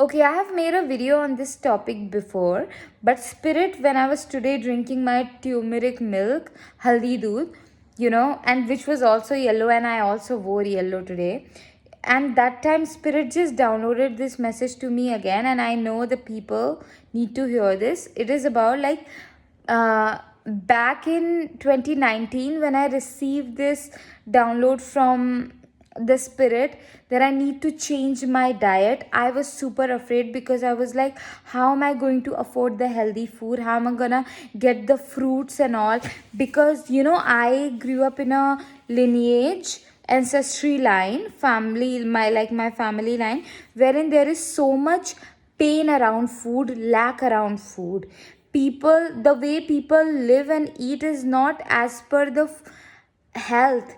Okay, I have made a video on this topic before, but spirit, when I was today drinking my turmeric milk, haldi doodh, and which was also yellow, and I also wore yellow today. And that time, spirit just downloaded this message to me again, and I know the people need to hear this. It is about like back in 2019 when I received this download from the spirit that I need to change my diet. I was super afraid because I was like, how am I going to afford the healthy food? How am I gonna get the fruits and all? Because I grew up in a lineage ancestry line, family, my family line, wherein there is so much pain around food, lack around food. People, the way people live and eat is not as per the health.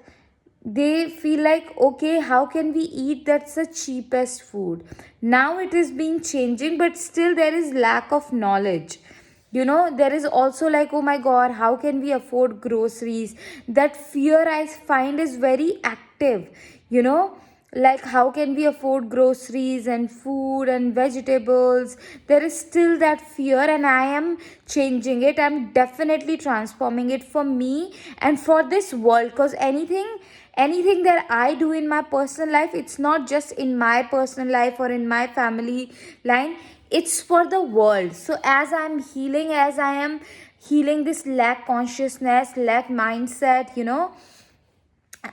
They feel like, okay, how can we eat? That's the cheapest food. Now it is being changing, but still there is lack of knowledge. There is also like, oh my god, how can we afford groceries? That fear I find is very active. you know like, how can we afford groceries and food and vegetables? There is still that fear, and I am changing it. I'm definitely transforming it for me and for this world, because anything that I do in my personal life, it's not just in my personal life or in my family line, it's for the world. So as I am healing this lack consciousness, lack mindset,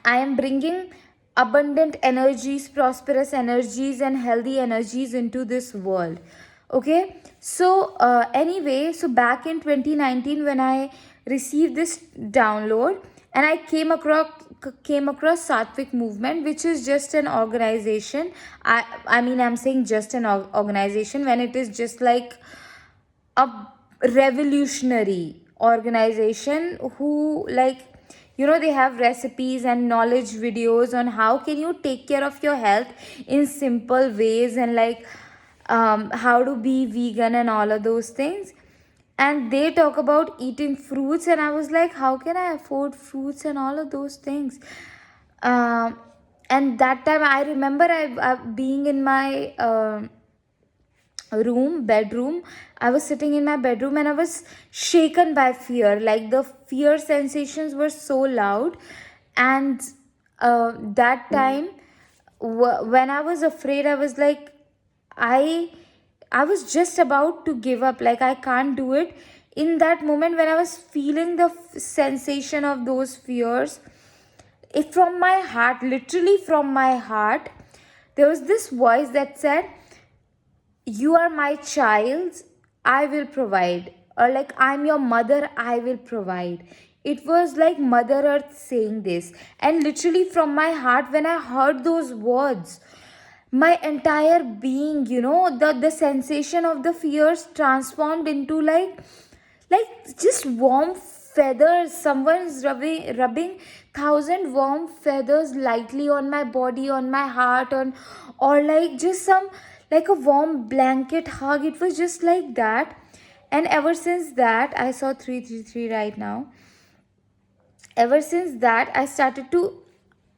I am bringing abundant energies, prosperous energies, and healthy energies into this world. Okay, so anyway, so back in 2019, when I received this download, and I came across Sattvic Movement, which is just an organization. I mean, I'm saying just an organization when it is just like a revolutionary organization who, like, they have recipes and knowledge videos on how can you take care of your health in simple ways, and like how to be vegan and all of those things. And they talk about eating fruits, and I was like, how can I afford fruits and all of those things? um, and that time I remember I being in my bedroom. I was sitting in my bedroom and I was shaken by fear. Like, the fear sensations were so loud. And that time, when I was afraid, I was like, i I was just about to give up, like I can't do it. In that moment when I was feeling the sensation of those fears, if from my heart, literally from my heart, there was this voice that said, you are my child, I will provide. Or like, I'm your mother, I will provide. It was like Mother Earth saying this. And literally from my heart, when I heard those words, my entire being, the sensation of the fears transformed into like just warm feathers. Someone's rubbing thousand warm feathers lightly on my body, on my heart, on, or like just some, like a warm blanket hug. It was just like that. And ever since that, I saw 333 right now. Ever since that, I started to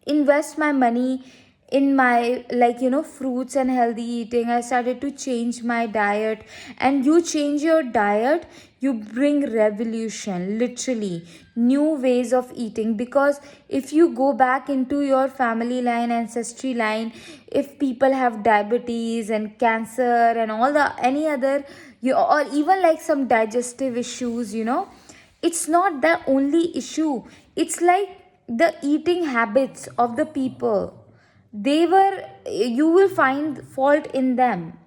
invest my money in my, like, fruits and healthy eating. I started to change my diet. And you change your diet, you bring revolution, literally new ways of eating. Because if you go back into your family line, ancestry line, if people have diabetes and cancer and all the any other, or even like some digestive issues, it's not the only issue. It's like the eating habits of the people. They were, you will find fault in them,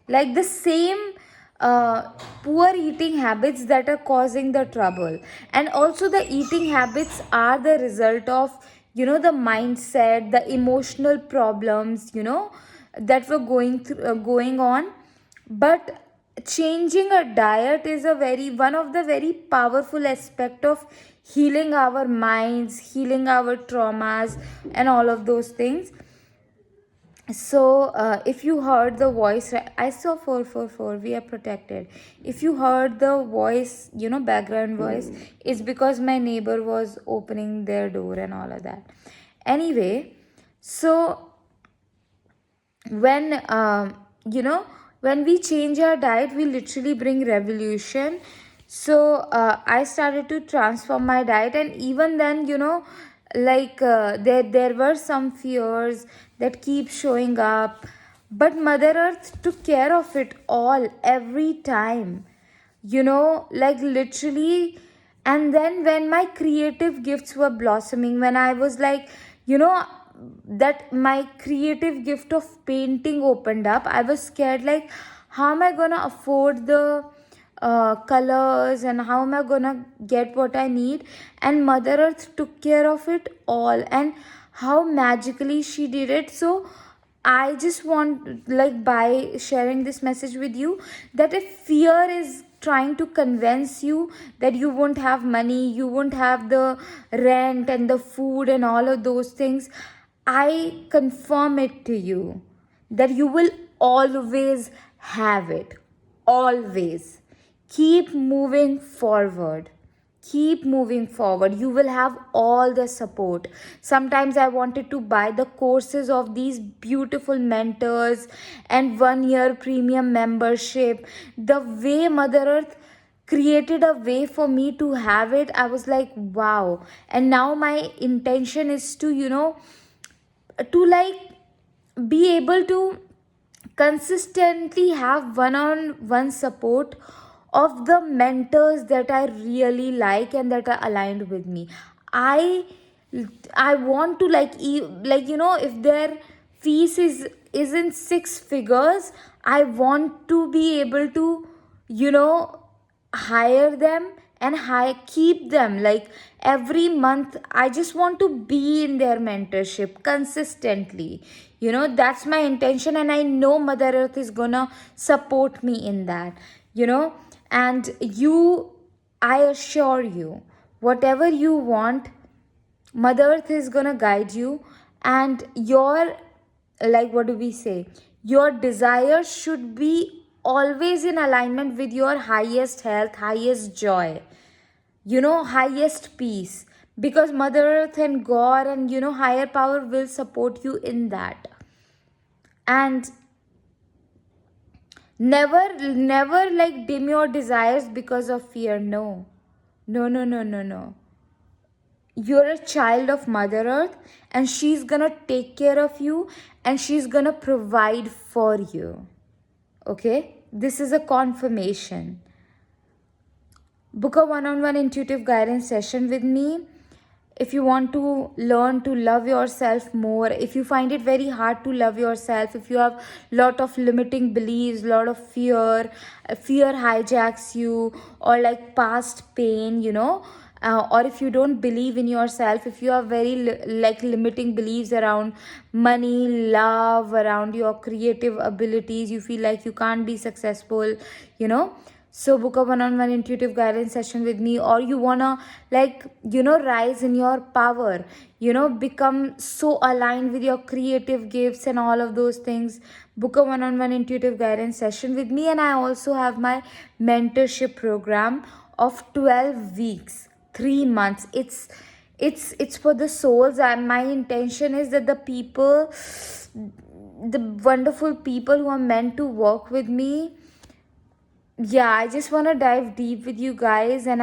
like the same poor eating habits that are causing the trouble. And also the eating habits are the result of, the mindset, the emotional problems, that were going on. But changing a diet is a very one of the very powerful aspect of healing our minds, healing our traumas, and all of those things. So if you heard the voice, I saw 444, we are protected. If you heard the voice, background voice, it's because my neighbor was opening their door and all of that. Anyway, so when you know when we change our diet, we literally bring revolution. So I started to transform my diet, and even then, like there were some fears that keep showing up, but Mother Earth took care of it all every time, like literally. And then when my creative gifts were blossoming, when I was like, you know that my creative gift of painting opened up, I was scared, like, how am I gonna afford the colors, and how am I gonna get what I need? And Mother Earth took care of it all, and how magically she did it. So I just want, like, by sharing this message with you, that if fear is trying to convince you that you won't have money, you won't have the rent and the food and all of those things, I confirm it to you that you will always have it. Always. Keep moving forward. Keep moving forward. You will have all the support. Sometimes I wanted to buy the courses of these beautiful mentors and 1 year premium membership. The way Mother Earth created a way for me to have it, I was like, wow. And now my intention is to, to like be able to consistently have one on one support of the mentors that I really like and that are aligned with me. I I want to, like, if their fees is in six figures, I want to be able to, you know hire them and keep them, like, every month. I just want to be in their mentorship consistently. That's my intention, and I know Mother Earth is gonna support me in that. you know and you I assure you, whatever you want, Mother Earth is gonna guide you. And your, like, what do we say, your desires should be always in alignment with your highest health, highest joy, highest peace. Because Mother Earth and God and, higher power will support you in that. And never, like, dim your desires because of fear. No. No, no, no, no, no. You're a child of Mother Earth, and she's gonna take care of you, and she's gonna provide for you. Okay? This is a confirmation. Book a one on one intuitive guidance session with me. If you want to learn to love yourself more, if you find it very hard to love yourself, if you have lot of limiting beliefs, lot of fear hijacks you, or like past pain, or if you don't believe in yourself, if you have very like limiting beliefs around money, love, around your creative abilities, you feel like you can't be successful, so book a one-on-one intuitive guidance session with me. Or you wanna, like, rise in your power, become so aligned with your creative gifts and all of those things, book a one-on-one intuitive guidance session with me. And I also have my mentorship program of 12 weeks, 3 months. It's for the souls, and my intention is that the wonderful people who are meant to work with me, yeah, I just want to dive deep with you guys. And